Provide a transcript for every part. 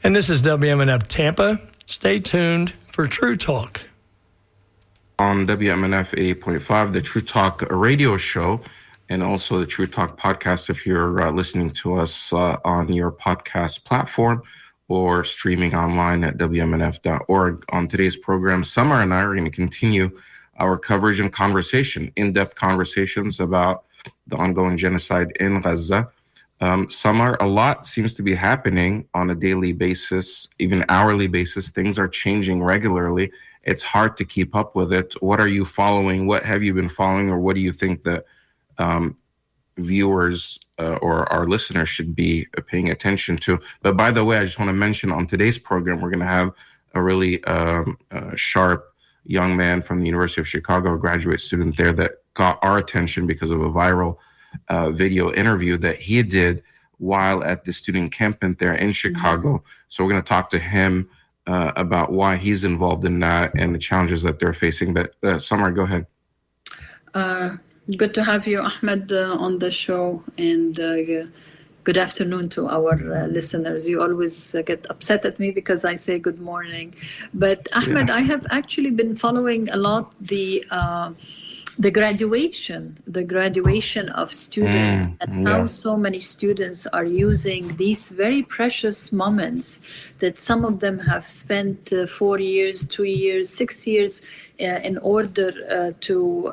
And this is WMNF Tampa. Stay tuned for True Talk. On WMNF 88.5, the True Talk radio show, and also the True Talk podcast if you're listening to us on your podcast platform or streaming online at WMNF.org. On today's program, Samar and I are going to continue our coverage and conversation, in-depth conversations about the ongoing genocide in Gaza. Samar, a lot seems to be happening on a daily basis, even hourly basis. Things are changing regularly. It's hard to keep up with it. What are you following? What have you been following? Or what do you think that viewers or our listeners should be paying attention to? But by the way, I just want to mention on today's program, we're going to have a really sharp young man from the University of Chicago, a graduate student there that got our attention because of a viral video interview that he did while at the student encampment there in Chicago. So we're going to talk to him about why he's involved in that and the challenges that they're facing. But Samar, go ahead. Good to have you, Ahmed, on the show, and good afternoon to our listeners. You always get upset at me because I say good morning. But Ahmed, I have actually been following a lot the graduation of students and how so many students are using these very precious moments that some of them have spent 4 years, 2 years, 6 years in order to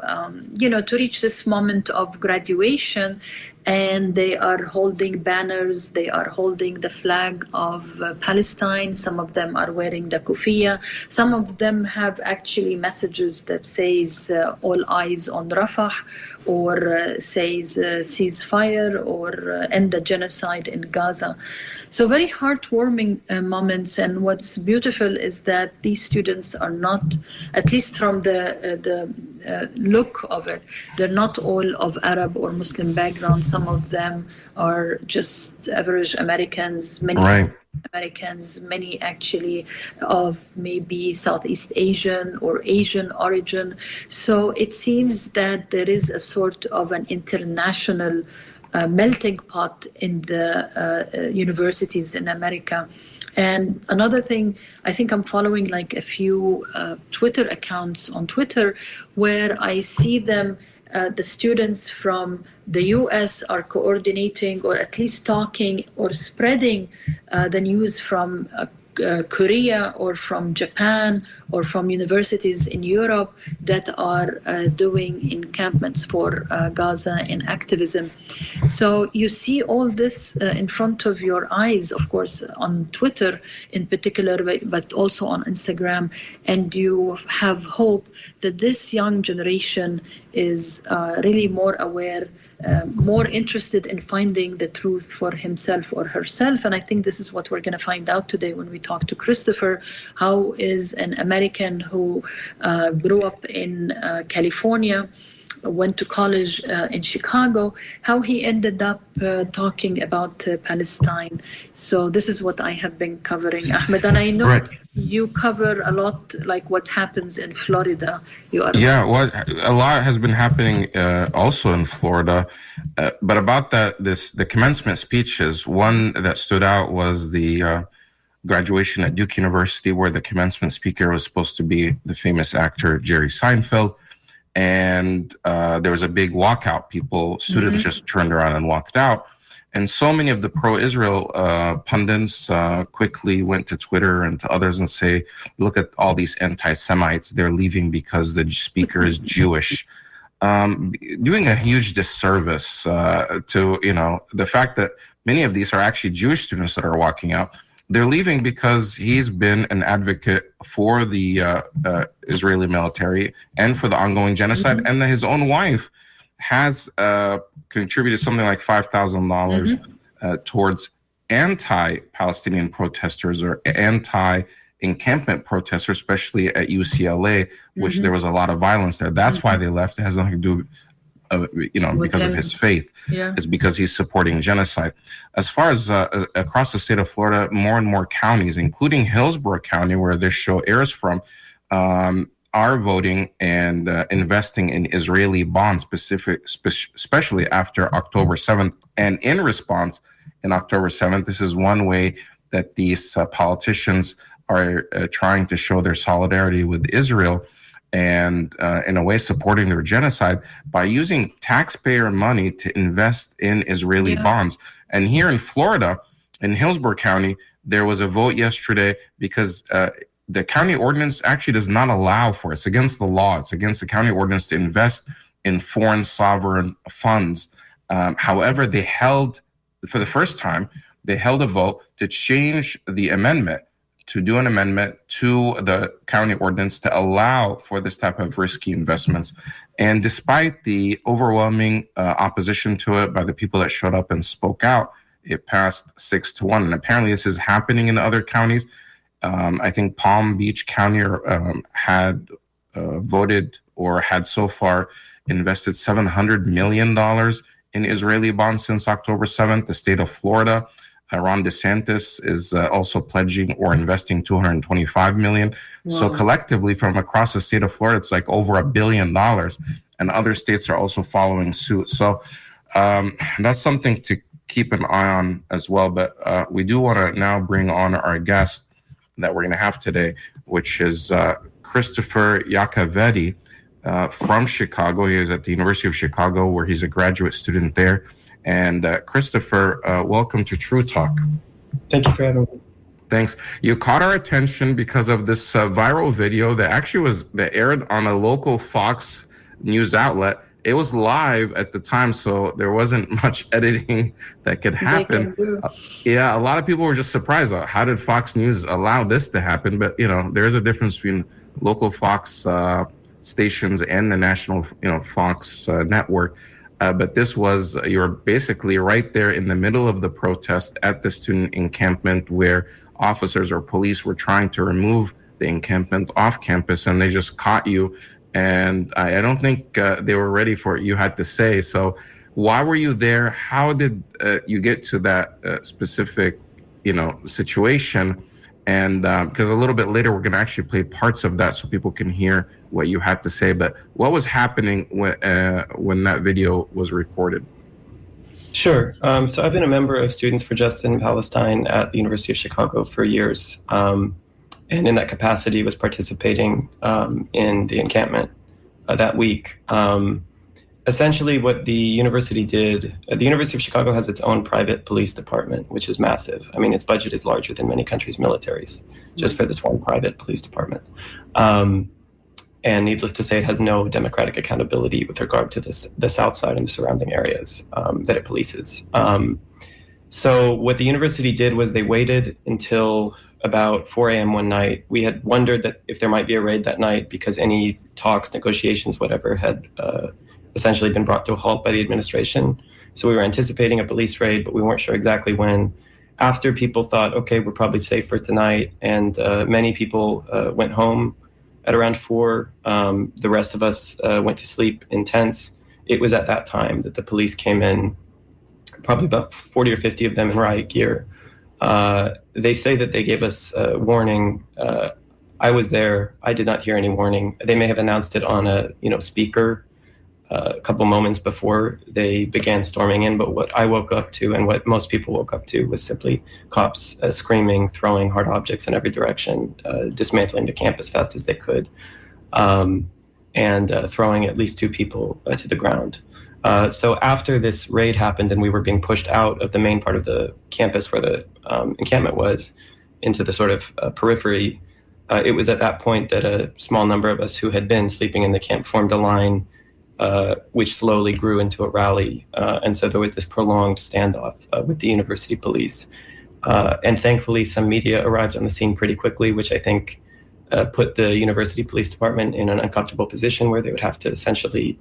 reach this moment of graduation. And they are holding banners, they are holding the flag of Palestine. Some of them are wearing the kufiya. Some of them have actually messages that says all eyes on Rafah, or says ceasefire, or end the genocide in Gaza. So very heartwarming moments. And what's beautiful is that these students are not, at least from the look of it, they're not all of Arab or Muslim background. Some of them are just average Americans, many Americans, many actually of maybe Southeast Asian or Asian origin. So it seems that there is a sort of an international melting pot in the universities in America. And another thing, I think I'm following like a few Twitter accounts on Twitter where I see them, the students from the US are coordinating or at least talking or spreading the news from Korea or from Japan or from universities in Europe that are doing encampments for Gaza and activism. So you see all this in front of your eyes, of course, on Twitter in particular, but also on Instagram. And you have hope that this young generation is really more aware, more interested in finding the truth for himself or herself. And I think this is what we're going to find out today when we talk to Christopher. How is an American who grew up in California, went to college in Chicago, how he ended up talking about Palestine. So this is what I have been covering, Ahmed. And I know you cover a lot, like what happens in Florida. A lot has been happening also in Florida. But about the commencement speeches, one that stood out was the graduation at Duke University, where the commencement speaker was supposed to be the famous actor Jerry Seinfeld. And there was a big walkout. Students just turned around and walked out. And so many of the pro-Israel pundits quickly went to Twitter and to others and say, look at all these anti-Semites. They're leaving because the speaker is Jewish. Doing a huge disservice to, the fact that many of these are actually Jewish students that are walking out. They're leaving because he's been an advocate for the Israeli military and for the ongoing genocide. And his own wife has contributed something like $5,000 towards anti-Palestinian protesters or anti-encampment protesters, especially at UCLA, which there was a lot of violence there. That's why they left. It has nothing to do because of his faith. It's because he's supporting genocide. As far as across the state of Florida, more and more counties, including Hillsborough County, where this show airs from, are voting and investing in Israeli bonds, especially after October 7th. And in response, in October 7th, this is one way that these politicians are trying to show their solidarity with Israel and in a way supporting their genocide by using taxpayer money to invest in Israeli bonds. And here in Florida, in Hillsborough County, there was a vote yesterday because the county ordinance actually does not allow for it. It's against the law. It's against the county ordinance to invest in foreign sovereign funds. However, they held, for the first time, they held a vote to change the amendment, to do an amendment to the county ordinance to allow for this type of risky investments. And despite the overwhelming opposition to it by the people that showed up and spoke out, it passed 6-1. And apparently this is happening in other counties. I think Palm Beach County had voted or had so far invested $700 million in Israeli bonds since October 7th. The state of Florida, Ron DeSantis is also pledging or investing $225 million. Wow. So collectively from across the state of Florida, it's like over $1 billion, and other states are also following suit. So that's something to keep an eye on as well. But we do want to now bring on our guest that we're going to have today, which is Christopher Iacovetti from Chicago. He is at the University of Chicago, where he's a graduate student there. And Christopher, welcome to True Talk. Thank you for having me. Thanks. You caught our attention because of this viral video that aired on a local Fox News outlet. It was live at the time, so there wasn't much editing that could happen. A lot of people were just surprised. How did Fox News allow this to happen? But there is a difference between local Fox stations and the national, Fox network. But this was, you were basically right there in the middle of the protest at the student encampment where officers or police were trying to remove the encampment off campus, and they just caught you. And I don't think they were ready for what you had to say. So why were you there? How did you get to that specific, situation? And because a little bit later, we're going to actually play parts of that so people can hear what you had to say. But what was happening when that video was recorded? Sure. So I've been a member of Students for Justice in Palestine at the University of Chicago for years. And in that capacity was participating in the encampment that week. Essentially what the university did, the University of Chicago has its own private police department, which is massive. I mean, its budget is larger than many countries' militaries, just for this one private police department. And needless to say, it has no democratic accountability with regard to the South Side and the surrounding areas that it polices. So what the university did was they waited until about 4 a.m. one night. We had wondered that if there might be a raid that night because any talks, negotiations, whatever, had essentially been brought to a halt by the administration. So we were anticipating a police raid, but we weren't sure exactly when. After people thought, okay, we're probably safe for tonight, and many people went home at around 4. The rest of us went to sleep in tents. It was at that time that the police came in, probably about 40 or 50 of them in riot gear. They say that they gave us a warning. I was there. I did not hear any warning. They may have announced it on a speaker a couple moments before they began storming in. But what I woke up to, and what most people woke up to, was simply cops screaming, throwing hard objects in every direction, dismantling the camp as fast as they could, and throwing at least 2 people to the ground. So after this raid happened and we were being pushed out of the main part of the campus where the encampment was into the sort of periphery, it was at that point that a small number of us who had been sleeping in the camp formed a line, which slowly grew into a rally. And so there was this prolonged standoff with the university police. And thankfully, some media arrived on the scene pretty quickly, which I think put the university police department in an uncomfortable position where they would have to essentially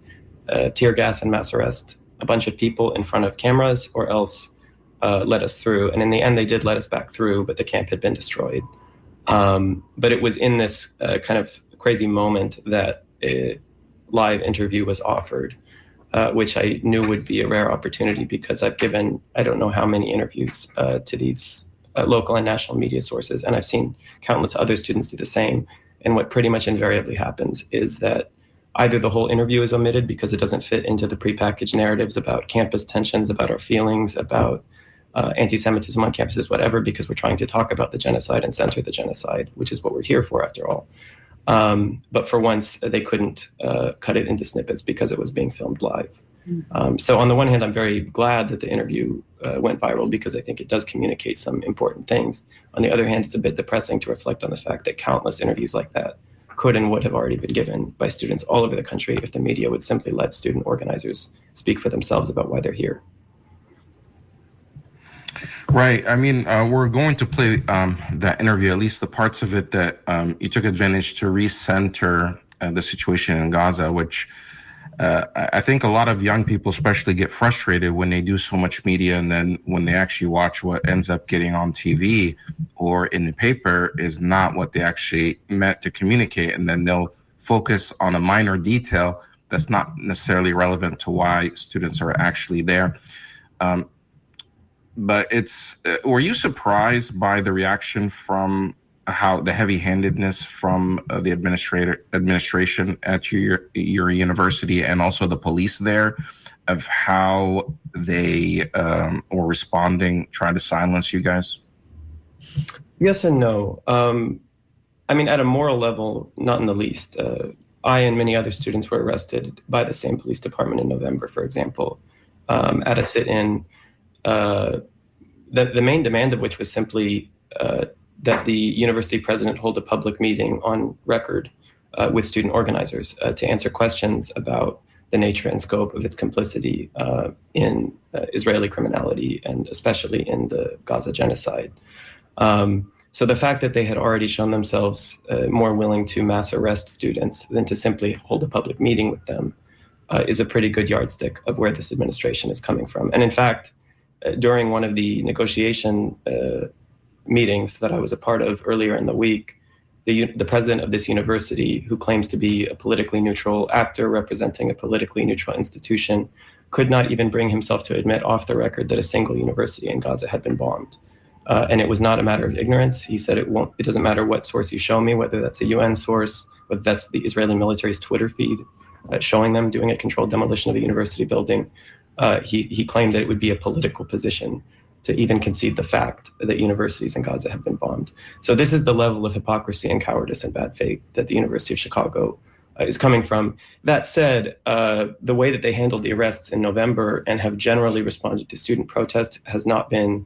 tear gas and mass arrest a bunch of people in front of cameras, or else let us through. And in the end, they did let us back through, but the camp had been destroyed. But it was in this kind of crazy moment that a live interview was offered, which I knew would be a rare opportunity because I've given, I don't know how many interviews to these local and national media sources, and I've seen countless other students do the same. And what pretty much invariably happens is that either the whole interview is omitted because it doesn't fit into the prepackaged narratives about campus tensions, about our feelings, about anti-Semitism on campuses, whatever, because we're trying to talk about the genocide and center the genocide, which is what we're here for, after all. But for once, they couldn't cut it into snippets because it was being filmed live. So on the one hand, I'm very glad that the interview went viral because I think it does communicate some important things. On the other hand, it's a bit depressing to reflect on the fact that countless interviews like that could and would have already been given by students all over the country if the media would simply let student organizers speak for themselves about why they're here. Right. I mean, we're going to play that interview, at least the parts of it that you took advantage to recenter the situation in Gaza, which I think a lot of young people especially get frustrated when they do so much media, and then when they actually watch what ends up getting on TV or in the paper is not what they actually meant to communicate, and then they'll focus on a minor detail that's not necessarily relevant to why students are actually there. But were you surprised by the reaction from how the heavy-handedness from the administration at your university and also the police there, of how they were responding, trying to silence you guys? Yes and no. I mean, at a moral level, not in the least. I and many other students were arrested by the same police department in November, for example, at a sit-in. The main demand of which was simply that the university president hold a public meeting on record with student organizers to answer questions about the nature and scope of its complicity in Israeli criminality, and especially in the Gaza genocide. So the fact that they had already shown themselves more willing to mass arrest students than to simply hold a public meeting with them is a pretty good yardstick of where this administration is coming from. And in fact, during one of the negotiation meetings that I was a part of earlier in the week, the president of this university, who claims to be a politically neutral actor representing a politically neutral institution, could not even bring himself to admit off the record that a single university in Gaza had been bombed. And it was not a matter of ignorance. He said it doesn't matter what source you show me, whether that's a UN source, whether that's the Israeli military's Twitter feed showing them doing a controlled demolition of a university building. He claimed that it would be a political position to even concede the fact that universities in Gaza have been bombed. So this is the level of hypocrisy and cowardice and bad faith that the University of Chicago is coming from. That said, the way that they handled the arrests in November and have generally responded to student protest has not been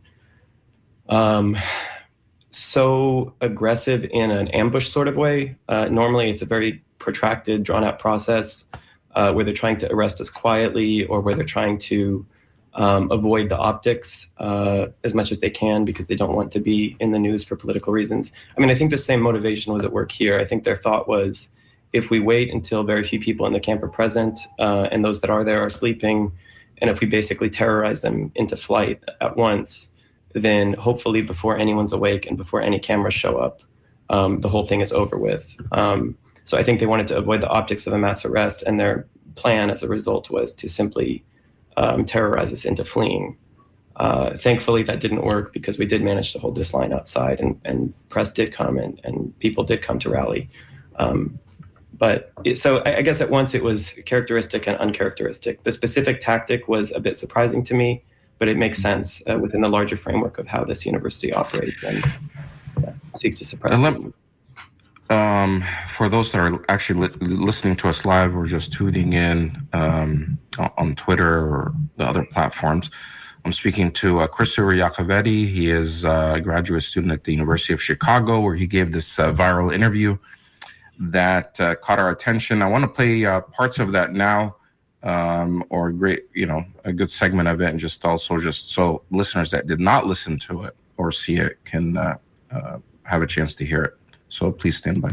so aggressive in an ambush sort of way. Normally, it's a very protracted, drawn-out process where they're trying to arrest us quietly, or where they're trying to avoid the optics as much as they can because they don't want to be in the news for political reasons. I mean, I think the same motivation was at work here. I think their thought was, if we wait until very few people in the camp are present and those that are there are sleeping, and if we basically terrorize them into flight at once, then hopefully before anyone's awake and before any cameras show up, the whole thing is over with. So I think they wanted to avoid the optics of a mass arrest, and their plan as a result was to simply terrorize us into fleeing. Thankfully, that didn't work because we did manage to hold this line outside, and press did come and people did come to rally. So I guess at once it was characteristic and uncharacteristic. The specific tactic was a bit surprising to me, but it makes sense within the larger framework of how this university operates and seeks to suppress it. For those that are actually listening to us live or just tuning in on Twitter or the other platforms, I'm speaking to Christopher Iacovetti. He is a graduate student at the University of Chicago, where he gave this viral interview that caught our attention. I want to play parts of that now, or a good segment of it, and just so listeners that did not listen to it or see it can have a chance to hear it. So please stand by.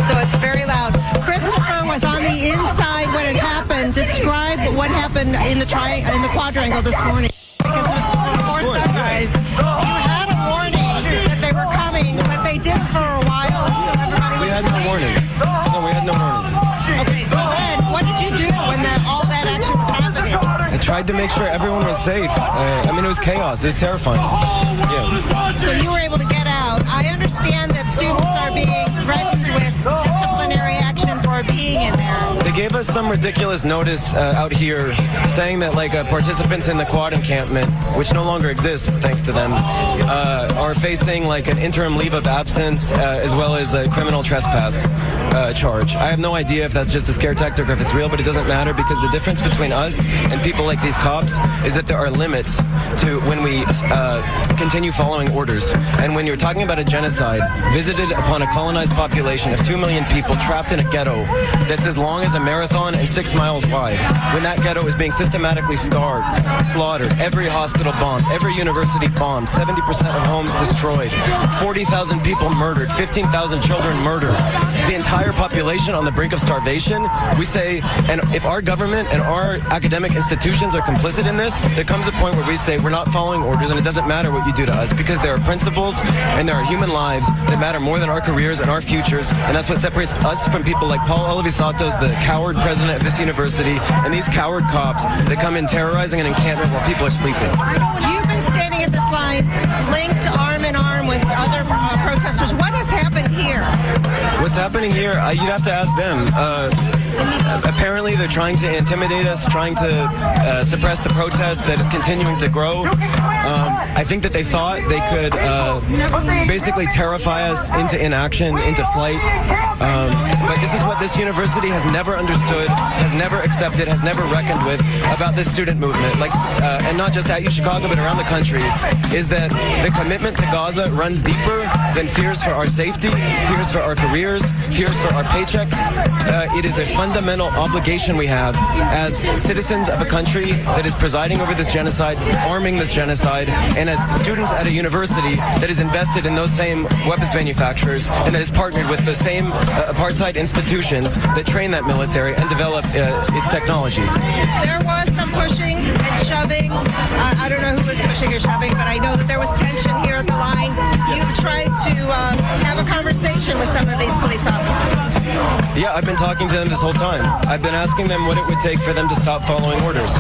So it's very loud. Christopher was on the inside when it happened. Describe what happened in the quadrangle this morning. Because it was before sunrise. You had a warning that they were coming, but they did for a while, and so everybody was asleep. We had no warning. Okay, so then what did you do when all that action was happening? I tried to make sure everyone was safe. It was chaos. It was terrifying. Yeah. So you were able to get out. I understand that students are being threatened with disciplinary action for being in there. They gave us some ridiculous notice out here saying that like participants in the Quad encampment, which no longer exists thanks to them, are facing like an interim leave of absence as well as a criminal trespass charge. I have no idea if that's just a scare tactic or if it's real, but it doesn't matter because the difference between us and people like these cops is that there are limits to when we continue following orders. And when you're talking about a genocide visited upon a colonized population of 2 million people trapped in a ghetto that's as long as a marathon and 6 miles wide, when that ghetto is being systematically starved, slaughtered, every hospital bombed, every university bombed, 70% of homes destroyed, 40,000 people murdered, 15,000 children murdered, the entire population on the brink of starvation, we say, and if our government and our academic institutions are complicit in this, there comes a point where we say we're not following orders and it doesn't matter what you do to us because there are principles and there are human lives that matter more than our careers and our futures, and that's what separates us from people like Paul Olivisatos, the coward president of this university, and these coward cops that come in terrorizing an encampment while people are sleeping. You've been standing at this line, linked arm in arm with other protesters. What has happened here? What's happening here, you'd have to ask them. Apparently they're trying to intimidate us, trying to suppress the protest that is continuing to grow. I think that they thought they could basically terrify us into inaction, into flight. But this is what this university has never understood, has never accepted, has never reckoned with about this student movement, and not just at UChicago but around the country, is that the commitment to Gaza runs deeper than fears for our safety, fears for our careers, fears for our paychecks. It is a fundamental obligation we have as citizens of a country that is presiding over this genocide, arming this genocide, and as students at a university that is invested in those same weapons manufacturers and that is partnered with the same apartheid institutions that train that military and develop its technology. There was some pushing and shoving. I don't know who was pushing or shoving, but I know that there was tension here at the line. You tried to have a conversation with some of these police officers. Yeah, I've been talking to them this whole time. I've been asking them what it would take for them to stop following orders.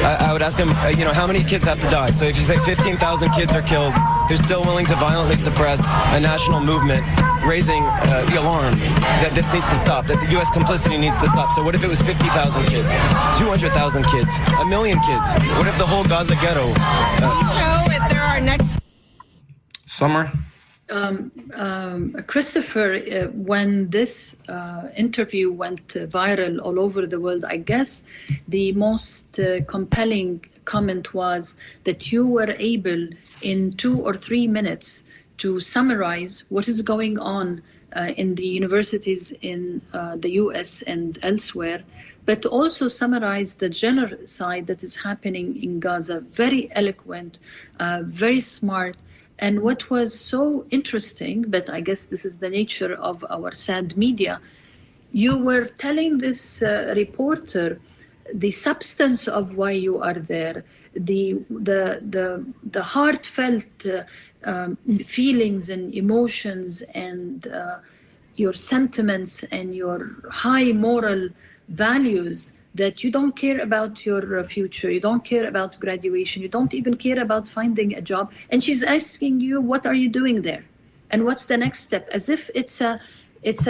I would ask them, how many kids have to die? So if you say 15,000 kids are killed, they're still willing to violently suppress a national movement, raising the alarm that this needs to stop, that the U.S. complicity needs to stop. So what if it was 50,000 kids, 200,000 kids, 1 million kids? What if the whole Gaza ghetto? Do you know if there are next... Samar? Christopher, when this interview went viral all over the world, I guess the most compelling comment was that you were able in 2 or 3 minutes to summarize what is going on in the universities in the US and elsewhere, but also summarize the genocide that is happening in Gaza. Very eloquent, very smart. And what was so interesting, but I guess this is the nature of our sad media, you were telling this reporter the substance of why you are there, the heartfelt feelings and emotions and your sentiments and your high moral values, that you don't care about your future, you don't care about graduation, you don't even care about finding a job. And she's asking you, what are you doing there? And what's the next step? As if it's a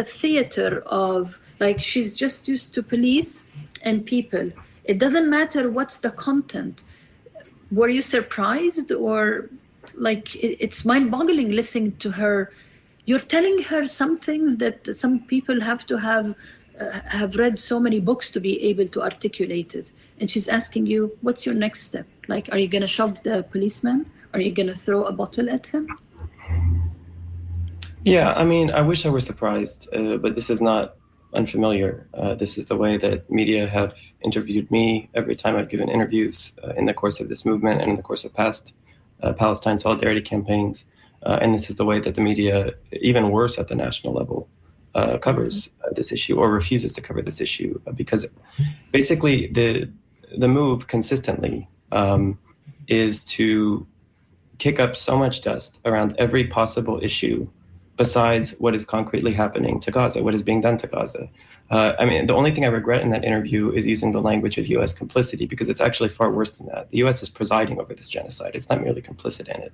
theater of, like, she's just used to police and people. It doesn't matter what's the content. Were you surprised? Or like, it's mind-boggling listening to her. You're telling her some things that some people have to have read so many books to be able to articulate it. And she's asking you, what's your next step? Like, are you going to shove the policeman? Are you going to throw a bottle at him? Yeah, I mean, I wish I were surprised, but this is not unfamiliar. This is the way that media have interviewed me every time I've given interviews in the course of this movement and in the course of past Palestine solidarity campaigns. And this is the way that the media, even worse at the national level, covers this issue or refuses to cover this issue, because basically the move consistently is to kick up so much dust around every possible issue besides what is concretely happening to Gaza, what is being done to Gaza. I mean, the only thing I regret in that interview is using the language of U.S. complicity, because it's actually far worse than that. The U.S. is presiding over this genocide. It's not merely complicit in it.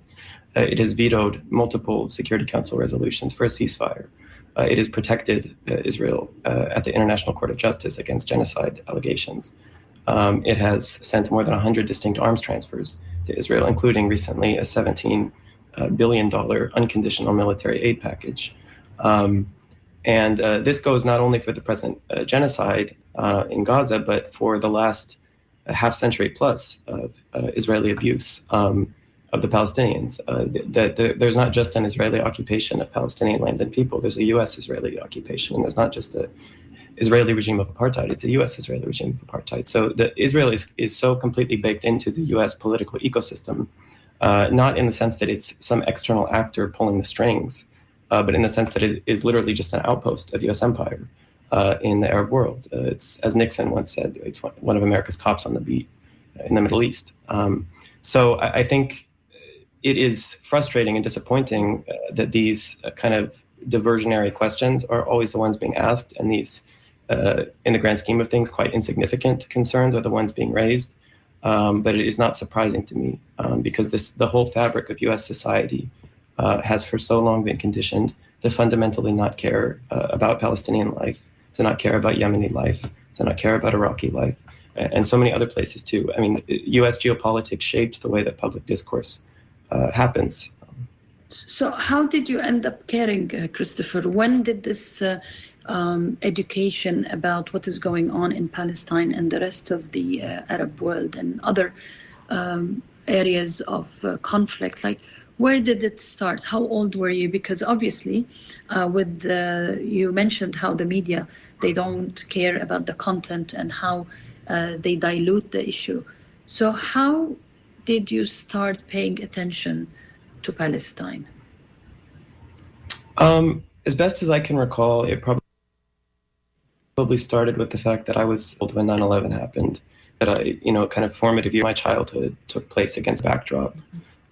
It has vetoed multiple Security Council resolutions for a ceasefire. it has protected Israel at the International Court of Justice against genocide allegations. It has sent more than 100 distinct arms transfers to Israel, including recently a $17 billion unconditional military aid package. And this goes not only for the present genocide in Gaza, but for the last half century plus of Israeli abuse of the Palestinians. There's not just an Israeli occupation of Palestinian land and people. There's a U.S. Israeli occupation, and there's not just a Israeli regime of apartheid. It's a U.S. Israeli regime of apartheid. So Israel is so completely baked into the U.S. political ecosystem, not in the sense that it's some external actor pulling the strings, but in the sense that it is literally just an outpost of U.S. empire in the Arab world. It's, as Nixon once said, it's one of America's cops on the beat in the Middle East. So I think it is frustrating and disappointing that these kind of diversionary questions are always the ones being asked, and these, in the grand scheme of things, quite insignificant concerns are the ones being raised. But it is not surprising to me because the whole fabric of U.S. society has for so long been conditioned to fundamentally not care about Palestinian life, to not care about Yemeni life, to not care about Iraqi life, and so many other places too. I mean, U.S. geopolitics shapes the way that public discourse happens. So how did you end up caring, Christopher? When did this education about what is going on in Palestine and the rest of the Arab world and other areas of conflict, like where did it start? How old were you? Because obviously, you mentioned how the media, they don't care about the content and how they dilute the issue. So how did you start paying attention to Palestine? As best as I can recall, it probably started with the fact that I was old when 9/11 happened. That kind of formative year of my childhood took place against the backdrop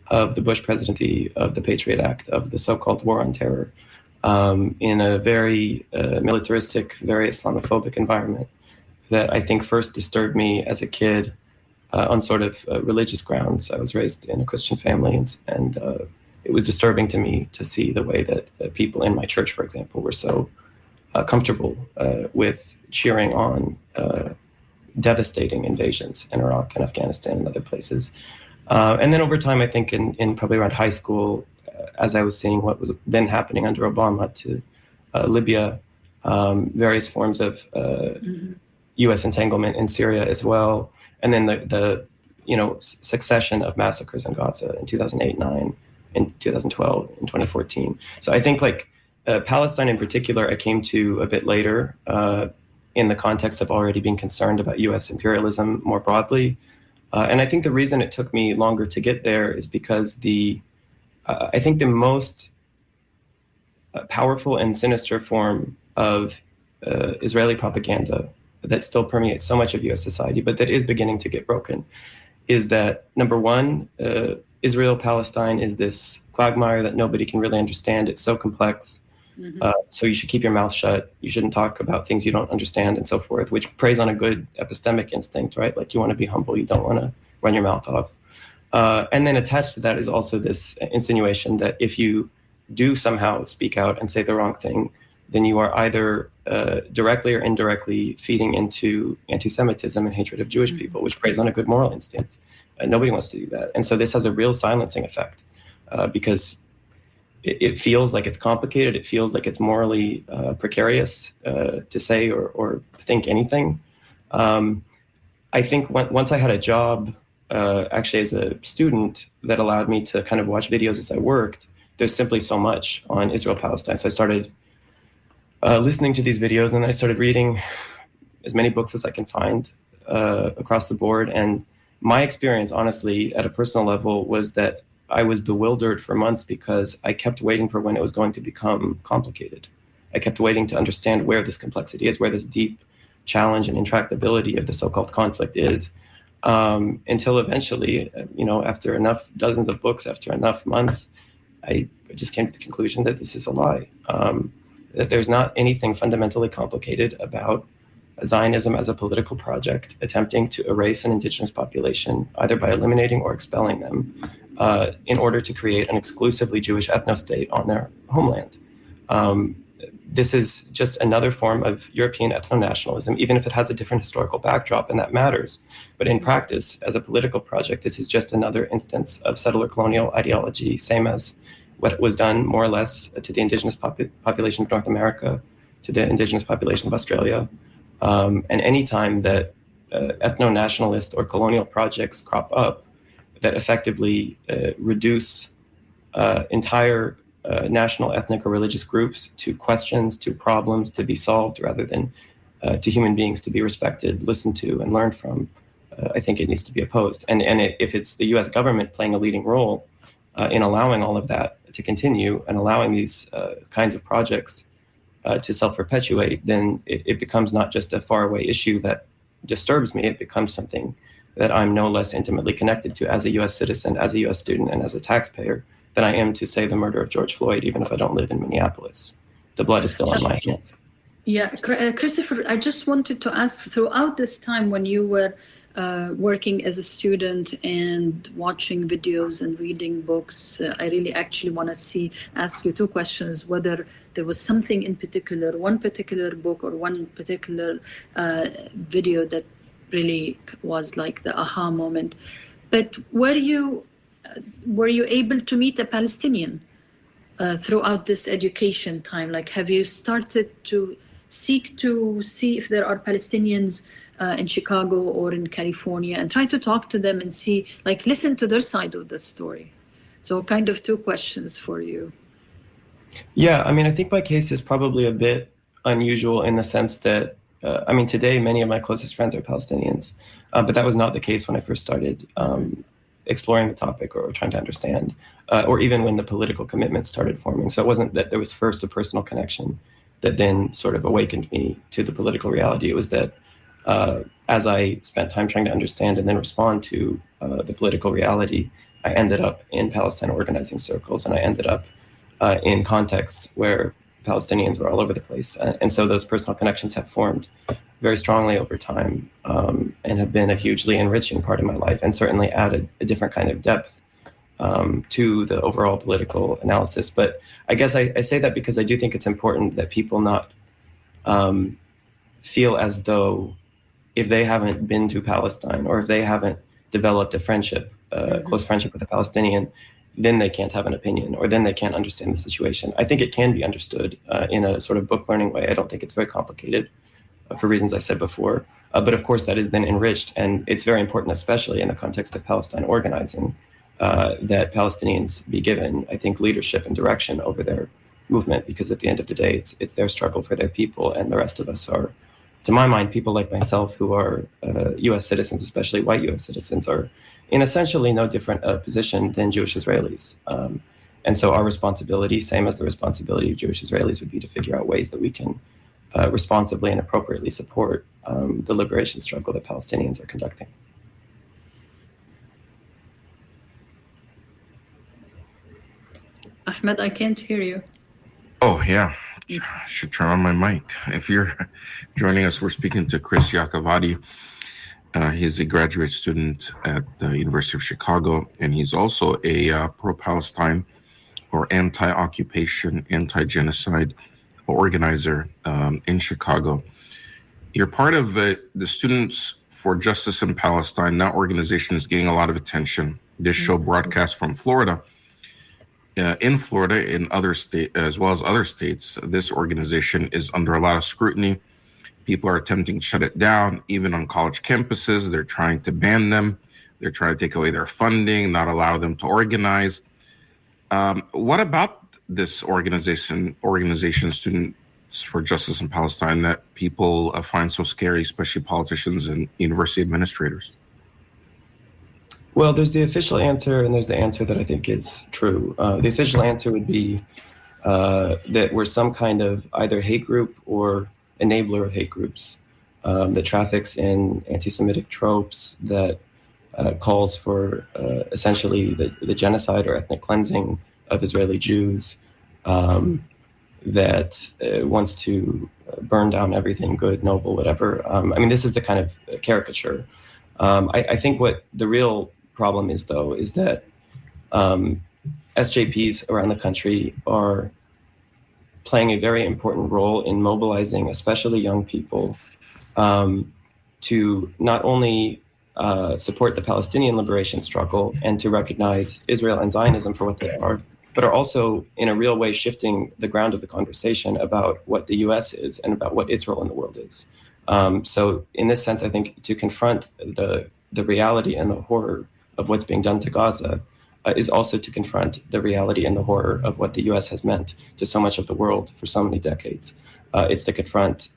of the Bush presidency, of the Patriot Act, of the so-called War on Terror, in a very militaristic, very Islamophobic environment that I think first disturbed me as a kid on sort of religious grounds. I was raised in a Christian family, and it was disturbing to me to see the way that people in my church, for example, were so comfortable with cheering on devastating invasions in Iraq and Afghanistan and other places. And then over time, I think in probably around high school, as I was seeing what was then happening under Obama to Libya, various forms of U.S. entanglement in Syria as well, and then the succession of massacres in Gaza in 2008-9, in 2012, in 2014. So I think Palestine in particular, I came to a bit later in the context of already being concerned about U.S. imperialism more broadly. And I think the reason it took me longer to get there is because I think the most powerful and sinister form of Israeli propaganda that still permeates so much of U.S. society, but that is beginning to get broken, is that, number one, Israel-Palestine is this quagmire that nobody can really understand. It's so complex. So you should keep your mouth shut. You shouldn't talk about things you don't understand and so forth, which preys on a good epistemic instinct, right? Like you want to be humble. You don't want to run your mouth off. And then attached to that is also this insinuation that if you do somehow speak out and say the wrong thing, then you are either directly or indirectly feeding into anti-Semitism and hatred of Jewish people, which preys on a good moral instinct. Nobody wants to do that. And so this has a real silencing effect because it feels like it's complicated. It feels like it's morally precarious to say or think anything. I think once I had a job, actually as a student, that allowed me to kind of watch videos as I worked, there's simply so much on Israel-Palestine. So I started listening to these videos, and then I started reading as many books as I can find across the board. And my experience, honestly, at a personal level, was that I was bewildered for months because I kept waiting for when it was going to become complicated. I kept waiting to understand where this complexity is, where this deep challenge and intractability of the so-called conflict is, until eventually, after enough dozens of books, after enough months, I just came to the conclusion that this is a lie, that there's not anything fundamentally complicated about Zionism as a political project attempting to erase an indigenous population, either by eliminating or expelling them, in order to create an exclusively Jewish ethno-state on their homeland. this is just another form of European ethno-nationalism, even if it has a different historical backdrop, and that matters. But in practice, as a political project, this is just another instance of settler colonial ideology, same as what was done more or less to the indigenous population of North America, to the indigenous population of Australia. And any time that ethno-nationalist or colonial projects crop up that effectively reduce entire national, ethnic, or religious groups to questions, to problems to be solved, rather than to human beings to be respected, listened to, and learned from, I think it needs to be opposed. And if it's the U.S. government playing a leading role in allowing all of that to continue and allowing these kinds of projects to self-perpetuate, then it becomes not just a faraway issue that disturbs me. It becomes something that I'm no less intimately connected to as a U.S. citizen, as a U.S. student, and as a taxpayer than I am to, say, the murder of George Floyd, even if I don't live in Minneapolis. The blood is still on my hands. Yeah, Christopher, I just wanted to ask, throughout this time when you were working as a student and watching videos and reading books, I really actually want to ask you two questions, whether there was something in particular, one particular book or one particular video that really was like the aha moment. But were you able to meet a Palestinian throughout this education time? Like, have you started to seek to see if there are Palestinians in Chicago or in California and try to talk to them and see, like, listen to their side of the story? So kind of two questions for you. Yeah, I mean, I think my case is probably a bit unusual in the sense that, I mean, today many of my closest friends are Palestinians, but that was not the case when I first started exploring the topic or trying to understand, or even when the political commitment started forming. So it wasn't that there was first a personal connection that then sort of awakened me to the political reality. It was that as I spent time trying to understand and then respond to the political reality, I ended up in Palestine organizing circles, and I ended up in contexts where Palestinians were all over the place. And so those personal connections have formed very strongly over time, and have been a hugely enriching part of my life, and certainly added a different kind of depth to the overall political analysis. But I guess I say that because I do think it's important that people not feel as though if they haven't been to Palestine, or if they haven't developed a friendship, close friendship with a Palestinian, then they can't have an opinion, or then they can't understand the situation. I think it can be understood in a sort of book learning way. I don't think it's very complicated for reasons I said before. But of course, that is then enriched. And it's very important, especially in the context of Palestine organizing, that Palestinians be given, I think, leadership and direction over their movement, because at the end of the day, it's their struggle for their people. And the rest of us are, to my mind, people like myself who are U.S. citizens, especially white U.S. citizens, are in essentially no different position than Jewish Israelis. And so our responsibility, same as the responsibility of Jewish Israelis, would be to figure out ways that we can responsibly and appropriately support the liberation struggle that Palestinians are conducting. Ahmed, I can't hear you. Oh, yeah. I should turn on my mic. If you're joining us, we're speaking to Chris Yakovadi. He's a graduate student at the University of Chicago, and he's also a pro-Palestine or anti-occupation, anti-genocide organizer in Chicago. You're part of the Students for Justice in Palestine. That organization is getting a lot of attention. This show broadcasts from Florida. In Florida, in other states, as well as other states, this organization is under a lot of scrutiny. People are attempting to shut it down, even on college campuses. They're trying to ban them. They're trying to take away their funding, not allow them to organize. What about this organization, Students for Justice in Palestine, that people find so scary, especially politicians and university administrators? Well, there's the official answer, and there's the answer that I think is true. The official answer would be that we're some kind of either hate group or enabler of hate groups that traffics in anti-Semitic tropes, that calls for essentially the genocide or ethnic cleansing of Israeli Jews, that wants to burn down everything good, noble, whatever. I mean, this is the kind of caricature. I think what the real problem is, though, is that SJPs around the country are playing a very important role in mobilizing, especially young people, to not only support the Palestinian liberation struggle and to recognize Israel and Zionism for what they are, but are also in a real way shifting the ground of the conversation about what the U.S. is and about what its role in the world is. So in this sense, I think to confront the reality and the horror of what's being done to Gaza is also to confront the reality and the horror of what the U.S. has meant to so much of the world for so many decades. It's to confront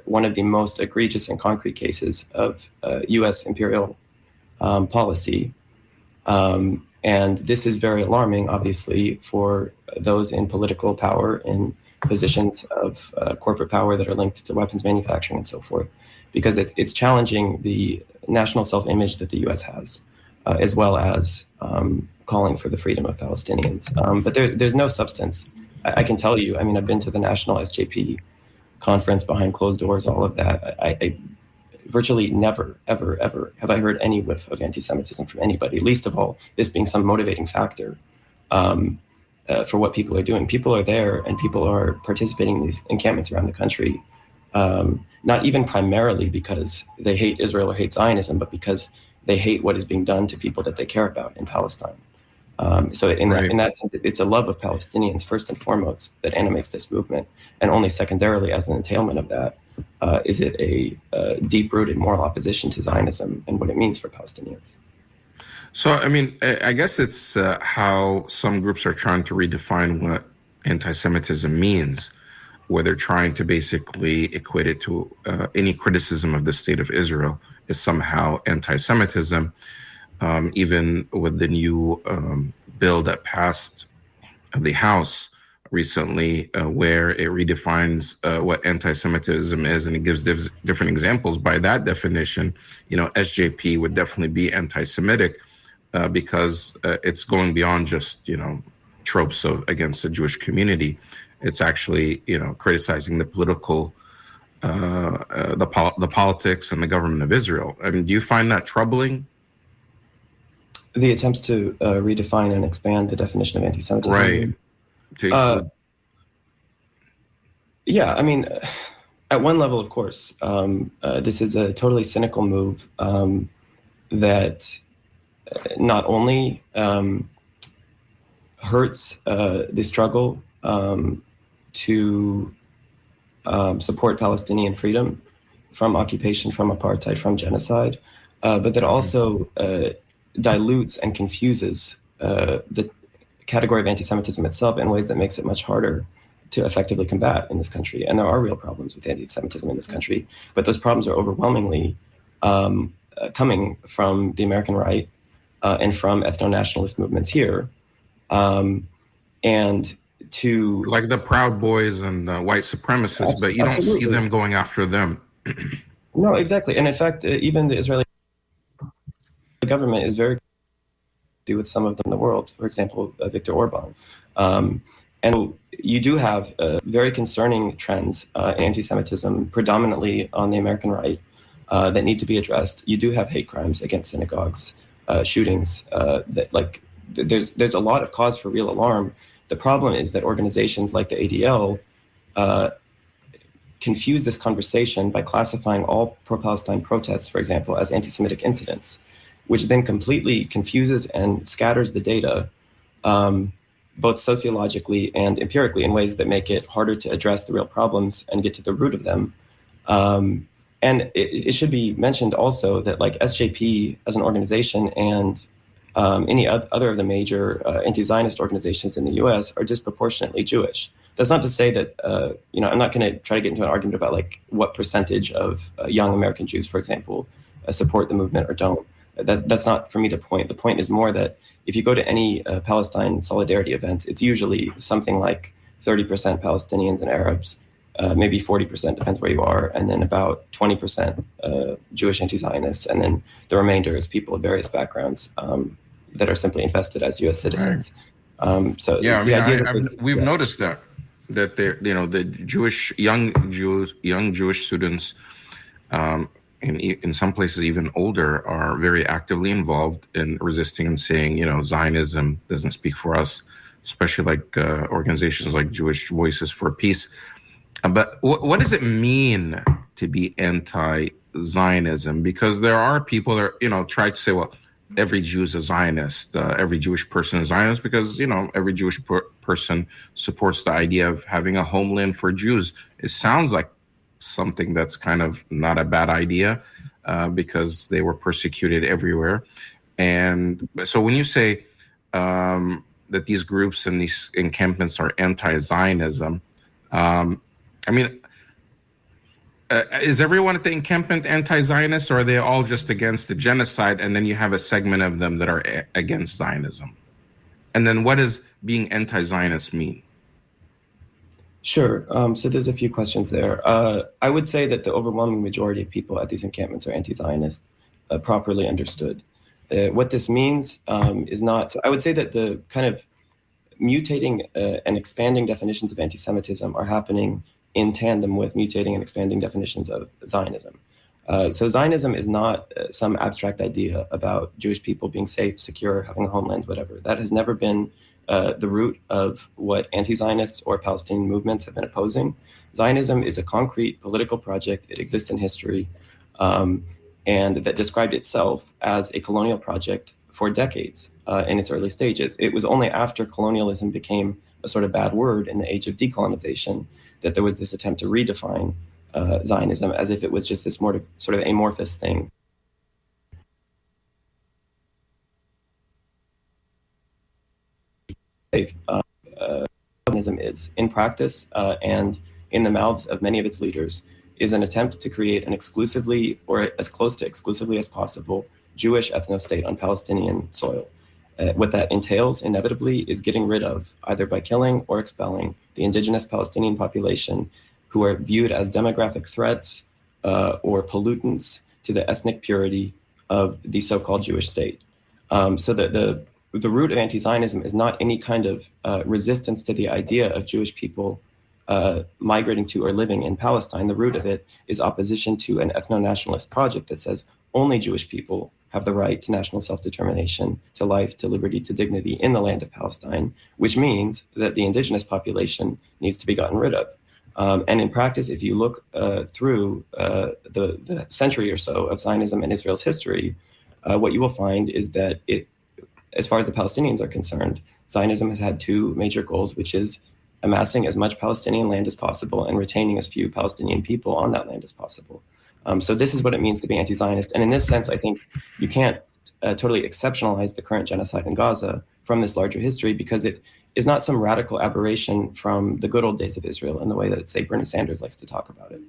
one of the most egregious and concrete cases of U.S. imperial policy. And this is very alarming, obviously, for those in political power, in positions of corporate power that are linked to weapons manufacturing and so forth, because it's challenging the national self-image that the U.S. has, as well as calling for the freedom of Palestinians. But there's no substance. I can tell you, I mean, I've been to the national SJP conference behind closed doors, all of that. I virtually never, ever, ever have I heard any whiff of anti-Semitism from anybody, least of all this being some motivating factor for what people are doing. People are there and people are participating in these encampments around the country, not even primarily because they hate Israel or hate Zionism, but because they hate what is being done to people that they care about in Palestine. So in that sense, it's a love of Palestinians first and foremost that animates this movement, and only secondarily, as an entailment of that, is it a deep-rooted moral opposition to Zionism and what it means for Palestinians. So, I mean, I guess it's how some groups are trying to redefine what anti-Semitism means, where they're trying to basically equate it to any criticism of the state of Israel is somehow anti-Semitism. Even with the new bill that passed the House recently, where it redefines what anti-Semitism is, and it gives different examples. By that definition, SJP would definitely be anti-Semitic because it's going beyond just, tropes against the Jewish community. It's actually, criticizing the political, the politics and the government of Israel. I mean, do you find that troubling? The attempts to redefine and expand the definition of anti-Semitism. Right. Yeah, I mean, at one level, of course, this is a totally cynical move that not only hurts the struggle to support Palestinian freedom from occupation, from apartheid, from genocide, but that also dilutes and confuses the category of anti-Semitism itself in ways that makes it much harder to effectively combat in this country. And there are real problems with anti-Semitism in this country, but those problems are overwhelmingly coming from the American right and from ethno-nationalist movements here. And to... Like the Proud Boys and the white supremacists, but you don't see them going after them. No, exactly. And in fact, even the Israeli government is very do with some of them in the world, for example, Viktor Orban. And you do have very concerning trends in anti-Semitism, predominantly on the American right, that need to be addressed. You do have hate crimes against synagogues, shootings. There's a lot of cause for real alarm. The problem is that organizations like the ADL confuse this conversation by classifying all pro-Palestine protests, for example, as anti-Semitic incidents, which then completely confuses and scatters the data, both sociologically and empirically, in ways that make it harder to address the real problems and get to the root of them. And it should be mentioned also that like SJP as an organization and any other of the major anti-Zionist organizations in the US are disproportionately Jewish. That's not to say that, I'm not going to try to get into an argument about like what percentage of young American Jews, for example, support the movement or don't. That's not, for me, the point. The point is more that if you go to any Palestine solidarity events, it's usually something like 30% Palestinians and Arabs, maybe 40%, depends where you are, and then about 20% Jewish anti-Zionists, and then the remainder is people of various backgrounds that are simply invested as U.S. citizens. Right. We've noticed that the young Jewish students. In some places even older, are very actively involved in resisting and saying, Zionism doesn't speak for us. especially like organizations like Jewish Voices for Peace. But what does it mean to be anti-Zionism? Because there are people that, try to say, well, every Jew is a Zionist, every Jewish person is a Zionist, because, every Jewish person supports the idea of having a homeland for Jews. It sounds like something that's kind of not a bad idea, because they were persecuted everywhere. And so when you say that these groups and these encampments are anti-Zionism, is everyone at the encampment anti-Zionist, or are they all just against the genocide, and then you have a segment of them that are against Zionism? And then what does being anti-Zionist mean? Sure. So there's a few questions there. I would say that the overwhelming majority of people at these encampments are anti-Zionist, properly understood. What this means is not, so I would say that the kind of mutating and expanding definitions of anti-Semitism are happening in tandem with mutating and expanding definitions of Zionism. So Zionism is not some abstract idea about Jewish people being safe, secure, having a homeland, whatever. That has never been the root of what anti-Zionists or Palestinian movements have been opposing. Zionism is a concrete political project. It exists in history, and that described itself as a colonial project for decades in its early stages. It was only after colonialism became a sort of bad word in the age of decolonization that there was this attempt to redefine Zionism as if it was just this more sort of amorphous thing. Zionism is, in practice and in the mouths of many of its leaders, is an attempt to create an exclusively, or as close to exclusively as possible, Jewish ethno-state on Palestinian soil. What that entails, inevitably, is getting rid of, either by killing or expelling, the indigenous Palestinian population who are viewed as demographic threats or pollutants to the ethnic purity of the so-called Jewish state. So that the root of anti-Zionism is not any kind of resistance to the idea of Jewish people migrating to or living in Palestine. The root of it is opposition to an ethno-nationalist project that says only Jewish people have the right to national self-determination, to life, to liberty, to dignity in the land of Palestine, which means that the indigenous population needs to be gotten rid of. And in practice, if you look through the century or so of Zionism and Israel's history, what you will find is that as far as the Palestinians are concerned, Zionism has had two major goals, which is amassing as much Palestinian land as possible and retaining as few Palestinian people on that land as possible. So this is what it means to be anti-Zionist. And in this sense, I think you can't totally exceptionalize the current genocide in Gaza from this larger history, because it is not some radical aberration from the good old days of Israel in the way that, say, Bernie Sanders likes to talk about it.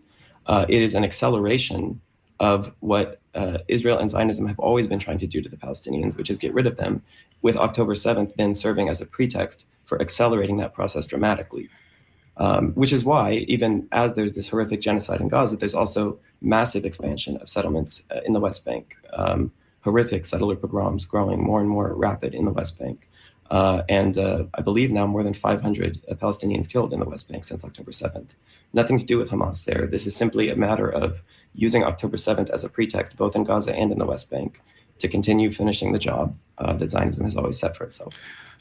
It is an acceleration of what Israel and Zionism have always been trying to do to the Palestinians, which is get rid of them, with October 7th then serving as a pretext for accelerating that process dramatically. Which is why, even as there's this horrific genocide in Gaza, there's also massive expansion of settlements in the West Bank, horrific settler pogroms growing more and more rapid in the West Bank. And I believe now more than 500 Palestinians killed in the West Bank since October 7th. Nothing to do with Hamas there. This is simply a matter of using October 7th as a pretext, both in Gaza and in the West Bank, to continue finishing the job that Zionism has always set for itself.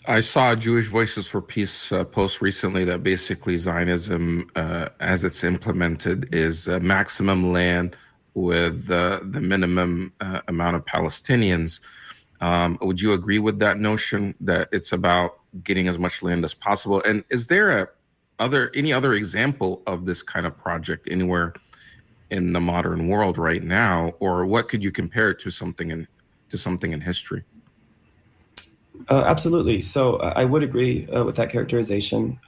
I saw a Jewish Voices for Peace post recently that basically Zionism, as it's implemented, is maximum land with the minimum amount of Palestinians. Would you agree with that notion, that it's about getting as much land as possible? And is there any other example of this kind of project anywhere in the modern world right now, or what could you compare it to something in history? Absolutely. So I would agree with that characterization.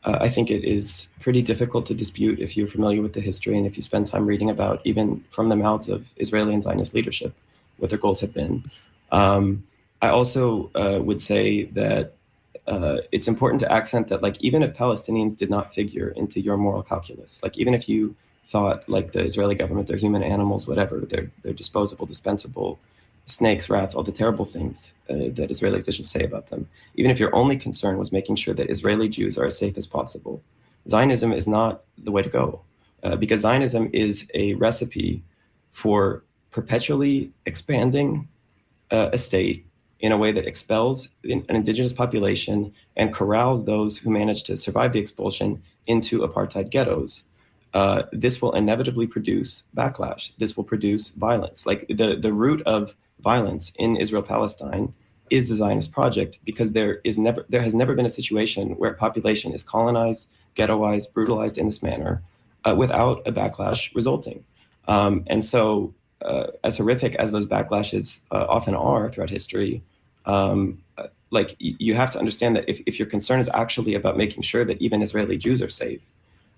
I think it is pretty difficult to dispute if you're familiar with the history and if you spend time reading about, even from the mouths of Israeli and Zionist leadership, what their goals have been. I also would say that it's important to accent that, like, even if Palestinians did not figure into your moral calculus, like even if you thought, like the Israeli government, they're human animals, whatever, they're disposable, dispensable, snakes, rats, all the terrible things that Israeli officials say about them. Even if your only concern was making sure that Israeli Jews are as safe as possible, Zionism is not the way to go, because Zionism is a recipe for perpetually expanding a state in a way that expels an indigenous population and corrals those who manage to survive the expulsion into apartheid ghettos, this will inevitably produce backlash. This will produce violence. Like the root of violence in Israel-Palestine is the Zionist project, because there has never been a situation where a population is colonized, ghettoized, brutalized in this manner without a backlash resulting. And so as horrific as those backlashes often are throughout history, like you have to understand that if your concern is actually about making sure that even Israeli Jews are safe,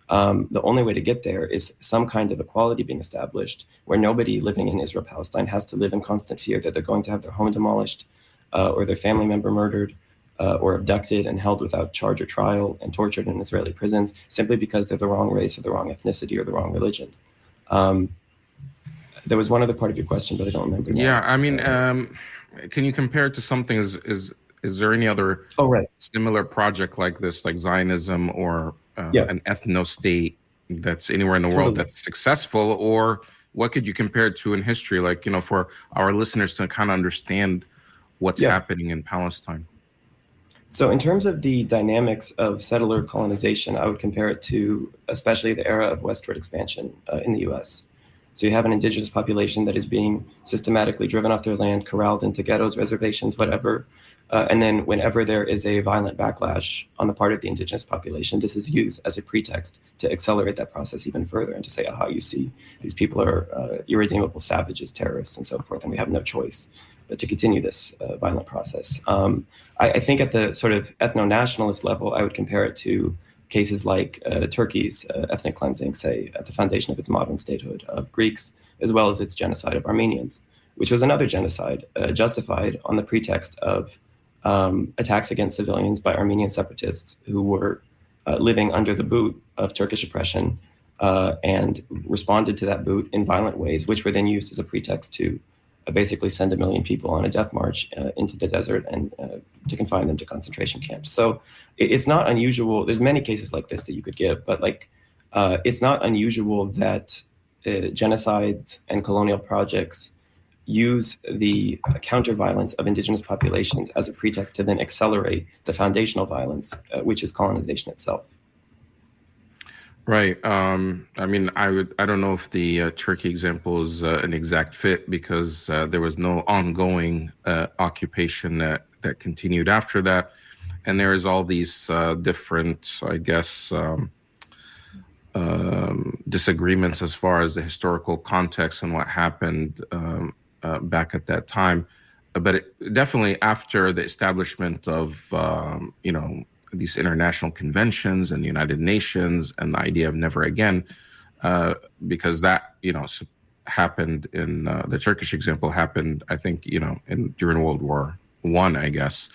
the only way to get there is some kind of equality being established where nobody living in Israel-Palestine has to live in constant fear that they're going to have their home demolished or their family member murdered or abducted and held without charge or trial and tortured in Israeli prisons simply because they're the wrong race or the wrong ethnicity or the wrong religion. There was one other part of your question, but I don't remember. Yeah, I mean, can you compare it to something? Is there any other similar project like this, like Zionism or an ethno-state that's anywhere in the world that's successful? Or what could you compare it to in history, like, for our listeners to kind of understand what's happening in Palestine? So in terms of the dynamics of settler colonization, I would compare it to especially the era of westward expansion in the U.S. So you have an indigenous population that is being systematically driven off their land, corralled into ghettos, reservations, whatever. And then whenever there is a violent backlash on the part of the indigenous population, this is used as a pretext to accelerate that process even further and to say, you see, these people are irredeemable savages, terrorists, and so forth, and we have no choice but to continue this violent process. I think at the sort of ethno-nationalist level, I would compare it to cases like Turkey's ethnic cleansing, say, at the foundation of its modern statehood of Greeks, as well as its genocide of Armenians, which was another genocide justified on the pretext of attacks against civilians by Armenian separatists who were living under the boot of Turkish oppression and responded to that boot in violent ways, which were then used as a pretext to basically send 1 million people on a death march into the desert and to confine them to concentration camps. So it's not unusual. There's many cases like this that you could give, but it's not unusual that genocides and colonial projects use the counter-violence of indigenous populations as a pretext to then accelerate the foundational violence, which is colonization itself. Right. I mean, I don't know if the Turkey example is an exact fit, because there was no ongoing occupation that continued after that. And there is all these different, I guess, disagreements as far as the historical context and what happened back at that time. But definitely after the establishment of, these international conventions and the United Nations and the idea of never again, because that, happened in the Turkish example happened, I think, during World War I, I guess,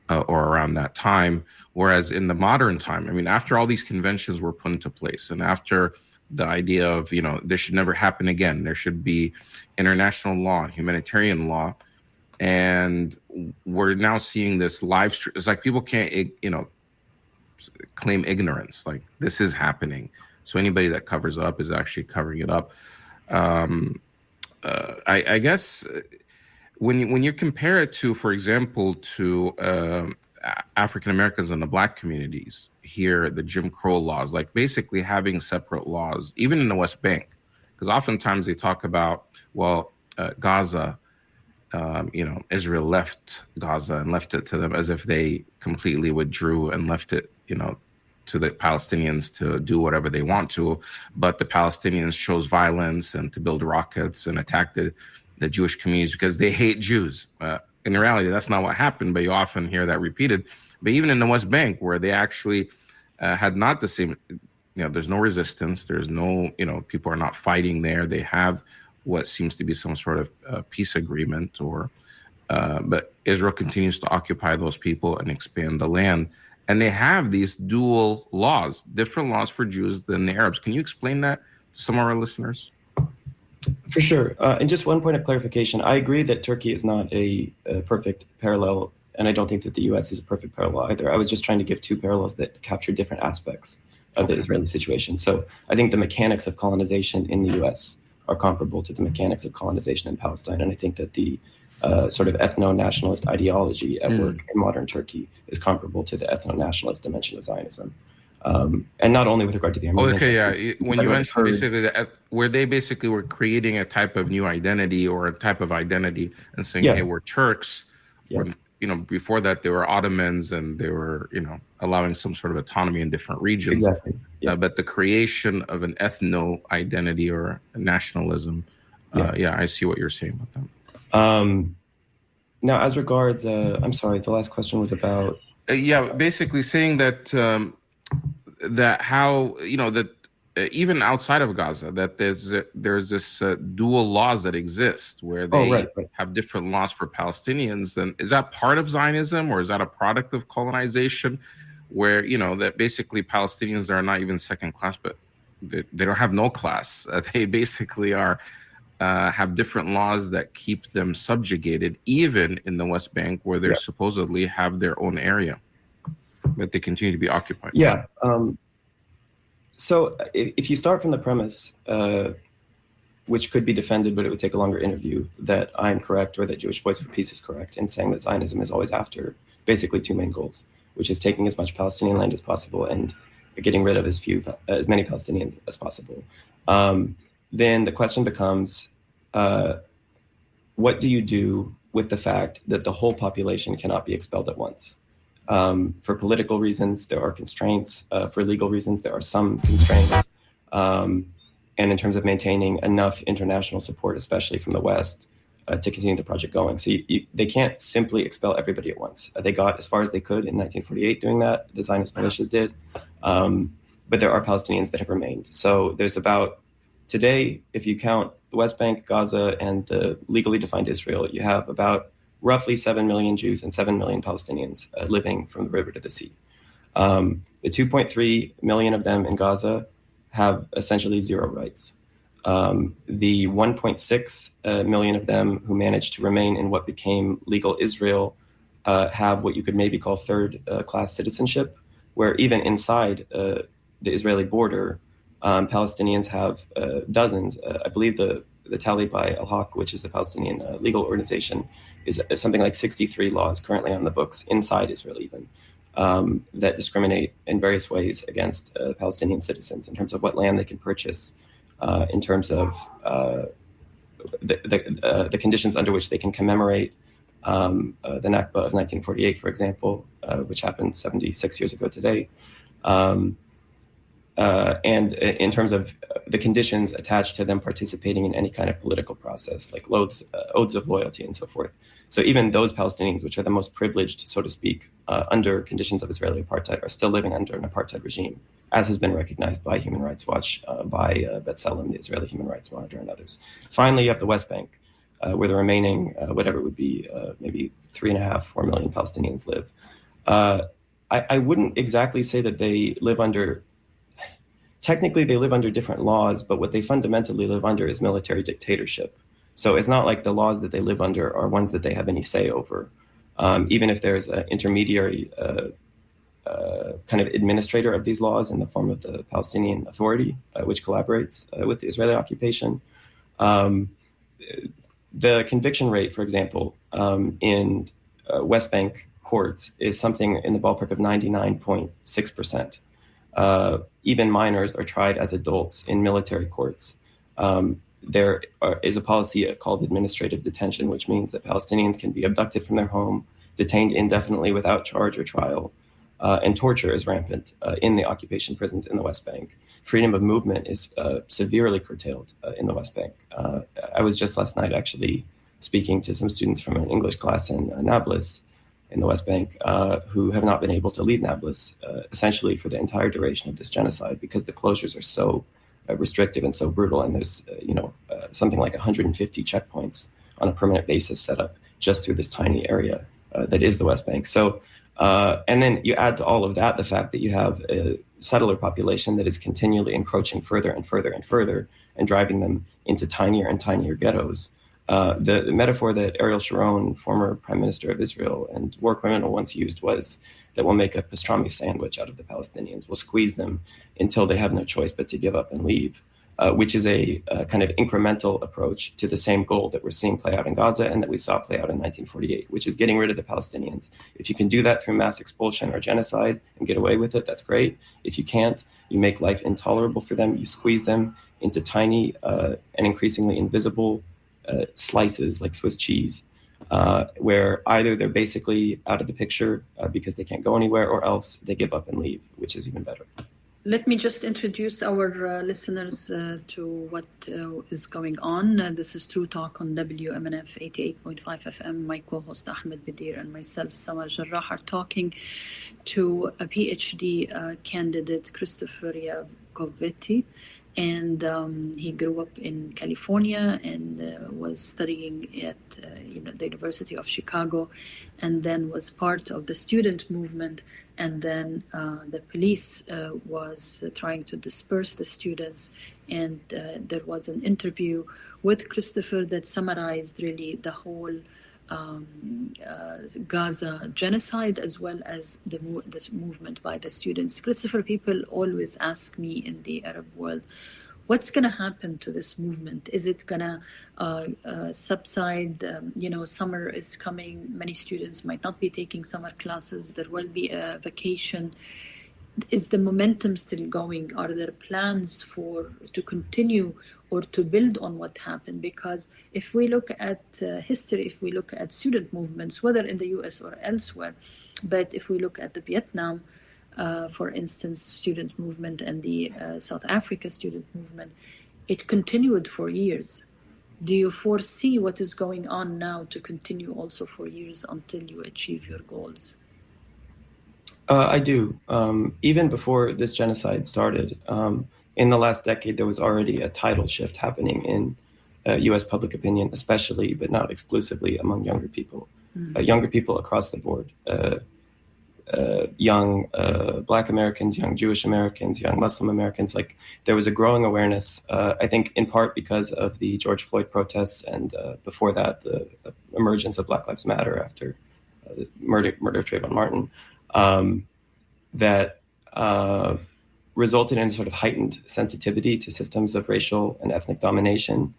or around that time. Whereas in the modern time, I mean, after all these conventions were put into place and after the idea of, this should never happen again, there should be international law and humanitarian law. And we're now seeing this live stream. It's like people can't, claim ignorance. Like, this is happening. So anybody that covers up is actually covering it up. I guess when you compare it to, for example, to African Americans and the Black communities here, the Jim Crow laws, like basically having separate laws, even in the West Bank, because oftentimes they talk about, Gaza. Israel left Gaza and left it to them as if they completely withdrew and left it, to the Palestinians to do whatever they want to. But the Palestinians chose violence and to build rockets and attack the Jewish communities because they hate Jews. In reality, that's not what happened, but you often hear that repeated. But even in the West Bank, where they actually had not the same, there's no resistance. There's no, people are not fighting there. They have what seems to be some sort of peace agreement, but Israel continues to occupy those people and expand the land. And they have these dual laws, different laws for Jews than the Arabs. Can you explain that to some of our listeners? For sure. And just one point of clarification. I agree that Turkey is not a perfect parallel, and I don't think that the U.S. is a perfect parallel either. I was just trying to give two parallels that capture different aspects of the Israeli situation. So I think the mechanics of colonization in the U.S. are comparable to the mechanics of colonization in Palestine. And I think that the sort of ethno-nationalist ideology at work in modern Turkey is comparable to the ethno-nationalist dimension of Zionism. And not only with regard to the Armenians. Okay, yeah. When you mentioned basically where they basically were creating a type of new identity or a type of identity and saying, hey, we're Turks. Yeah. When, before that, they were Ottomans and they were, allowing some sort of autonomy in different regions. Exactly. Yeah. But the creation of an ethno identity or nationalism, I see what you're saying about that. Now, as regards, I'm sorry, the last question was about. Basically saying that even outside of Gaza, that there's this dual laws that exist where they have different laws for Palestinians. And is that part of Zionism or is that a product of colonization where, that basically Palestinians are not even second class, but they don't have no class. They basically have different laws that keep them subjugated, even in the West Bank where they supposedly have their own area, but they continue to be occupied. Yeah. So if you start from the premise, which could be defended, but it would take a longer interview, that I'm correct or that Jewish Voice for Peace is correct in saying that Zionism is always after basically two main goals, which is taking as much Palestinian land as possible and getting rid of as many Palestinians as possible. Then the question becomes, what do you do with the fact that the whole population cannot be expelled at once? For political reasons, there are constraints. For legal reasons, there are some constraints. And in terms of maintaining enough international support, especially from the West, to continue the project going. So they can't simply expel everybody at once. They got as far as they could in 1948 doing that. The Zionist militias did. But there are Palestinians that have remained. So there's about, today, if you count the West Bank, Gaza, and the legally defined Israel, you have about roughly 7 million Jews and 7 million Palestinians living from the river to the sea. The 2.3 million of them in Gaza have essentially zero rights. The 1.6 million of them who managed to remain in what became legal Israel have what you could maybe call third-class citizenship, where even inside the Israeli border, Palestinians have dozens. I believe the tally by Al-Haq, which is the Palestinian legal organization, is something like 63 laws currently on the books inside Israel even that discriminate in various ways against Palestinian citizens in terms of what land they can purchase, in terms of the conditions under which they can commemorate the Nakba of 1948, for example, which happened 76 years ago today. And in terms of the conditions attached to them participating in any kind of political process, like oaths of loyalty and so forth. So even those Palestinians, which are the most privileged, so to speak, under conditions of Israeli apartheid, are still living under an apartheid regime, as has been recognized by Human Rights Watch, by B'Tselem, the Israeli Human Rights Monitor, and others. Finally, you have the West Bank, where the remaining, whatever it would be, maybe 3.5, 4 million Palestinians live. I wouldn't exactly say that they live under. Technically, they live under different laws, but what they fundamentally live under is military dictatorship. So it's not like the laws that they live under are ones that they have any say over. Even if there's an intermediary kind of administrator of these laws in the form of the Palestinian Authority, which collaborates with the Israeli occupation. The conviction rate, for example, in West Bank courts is something in the ballpark of 99.6%. Even minors are tried as adults in military courts. There is a policy called administrative detention, which means that Palestinians can be abducted from their home, detained indefinitely without charge or trial, and torture is rampant in the occupation prisons in the West Bank. Freedom of movement is severely curtailed in the West Bank. I was just last night actually speaking to some students from an English class in Nablus, in the West Bank, who have not been able to leave Nablus essentially for the entire duration of this genocide because the closures are so restrictive and so brutal. And there's, something like 150 checkpoints on a permanent basis set up just through this tiny area that is the West Bank. So, and then you add to all of that the fact that you have a settler population that is continually encroaching further and further and further and driving them into tinier and tinier ghettos. The metaphor that Ariel Sharon, former prime minister of Israel and war criminal, once used was that we'll make a pastrami sandwich out of the Palestinians. We'll squeeze them until they have no choice but to give up and leave. which is a kind of incremental approach to the same goal that we're seeing play out in Gaza and that we saw play out in 1948, which is getting rid of the Palestinians. If you can do that through mass expulsion or genocide and get away with it, that's great. If you can't, you make life intolerable for them. You squeeze them into tiny and increasingly invisible slices like Swiss cheese, where either they're basically out of the picture because they can't go anywhere, or else they give up and leave, which is even better. Let me just introduce our listeners to what is going on. This is True Talk on WMNF 88.5 FM. My co-host Ahmed, Bedier, and myself, Samar, Jarrah, are talking to a PhD candidate, Christopher Yacovetti. And he grew up in California and was studying at the University of Chicago, and then was part of the student movement. And then the police was trying to disperse the students. And there was an interview with Christopher that summarized really the whole Gaza genocide, as well as this movement by the students. Christopher, people always ask me in the Arab world, what's going to happen to this movement? Is it going to subside? Summer is coming. Many students might not be taking summer classes. There will be a vacation. Is the momentum still going? Are there plans to continue or to build on what happened? Because if we look at history, if we look at student movements, whether in the US or elsewhere, but if we look at the Vietnam, for instance, student movement, and the South Africa student movement, it continued for years. Do you foresee what is going on now to continue also for years until you achieve your goals? I do. Even before this genocide started, in the last decade, there was already a tidal shift happening in U.S. public opinion, especially, but not exclusively, among younger people. Younger people across the board. Young Black Americans, young Jewish Americans, young Muslim Americans. Like, there was a growing awareness, I think in part because of the George Floyd protests, and before that, the emergence of Black Lives Matter after the murder of Trayvon Martin, that resulted in a sort of heightened sensitivity to systems of racial and ethnic domination.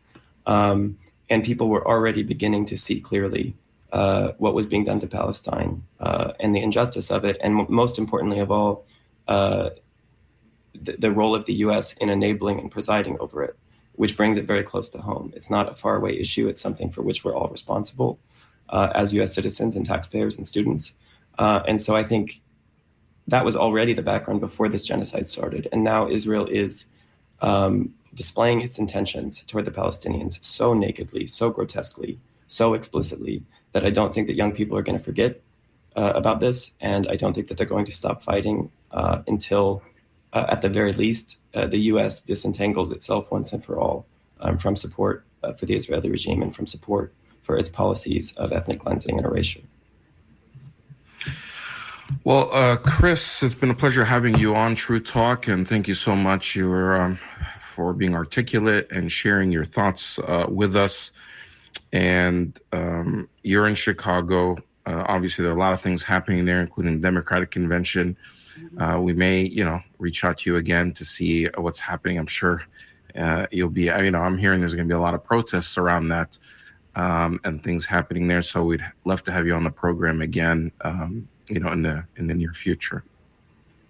And people were already beginning to see clearly what was being done to Palestine and the injustice of it, and most importantly of all, the role of the U.S. in enabling and presiding over it, which brings it very close to home. It's not a faraway issue. It's something for which we're all responsible as U.S. citizens and taxpayers and students. And so I think that was already the background before this genocide started. And now Israel is displaying its intentions toward the Palestinians so nakedly, so grotesquely, so explicitly, that I don't think that young people are going to forget about this. And I don't think that they're going to stop fighting until, at the very least, the U.S. disentangles itself once and for all from support for the Israeli regime and from support for its policies of ethnic cleansing and erasure. Well, Chris, it's been a pleasure having you on True Talk, and thank you so much for being articulate and sharing your thoughts with us. And you're in Chicago. Obviously, there are a lot of things happening there, including the Democratic Convention. We may, reach out to you again to see what's happening. I'm sure you'll be, I'm hearing there's going to be a lot of protests around that and things happening there. So we'd love to have you on the program again, in the near future.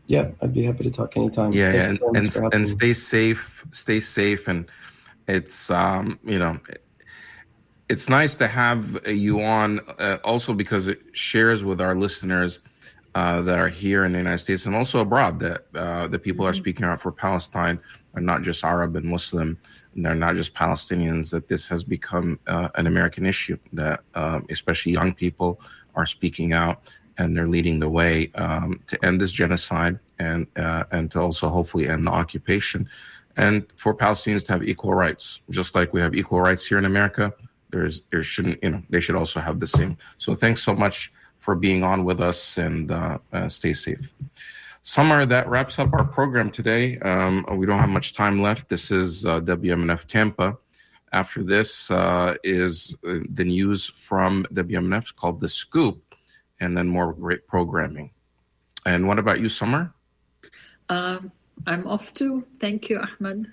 Yeah, I'd be happy to talk anytime. Yeah, and stay safe. Stay safe, and it's it's nice to have you on also because it shares with our listeners that are here in the United States and also abroad that the people are speaking out for Palestine are not just Arab and Muslim, and they're not just Palestinians, that this has become an American issue, that especially young people are speaking out and they're leading the way to end this genocide and to also hopefully end the occupation, and for Palestinians to have equal rights, just like we have equal rights here in America. There shouldn't, they should also have the same. So thanks so much for being on with us, and stay safe. Samar, that wraps up our program today. We don't have much time left. This is WMNF Tampa. After this is the news from WMNF called The Scoop, and then more great programming. And what about you, Samar? I'm off too. Thank you, Ahmed.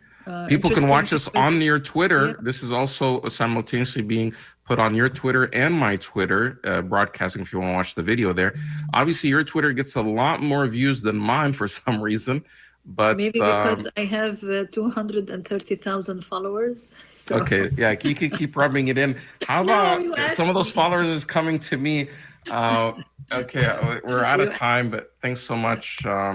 People can watch us interesting on your Twitter. Yeah. This is also simultaneously being put on your Twitter and my Twitter, broadcasting if you want to watch the video there. Obviously, your Twitter gets a lot more views than mine for some reason. But maybe because I have 230,000 followers. So. Okay, yeah, you can keep rubbing it in. How about some of those followers is coming to me? Okay, we're out of time, but thanks so much.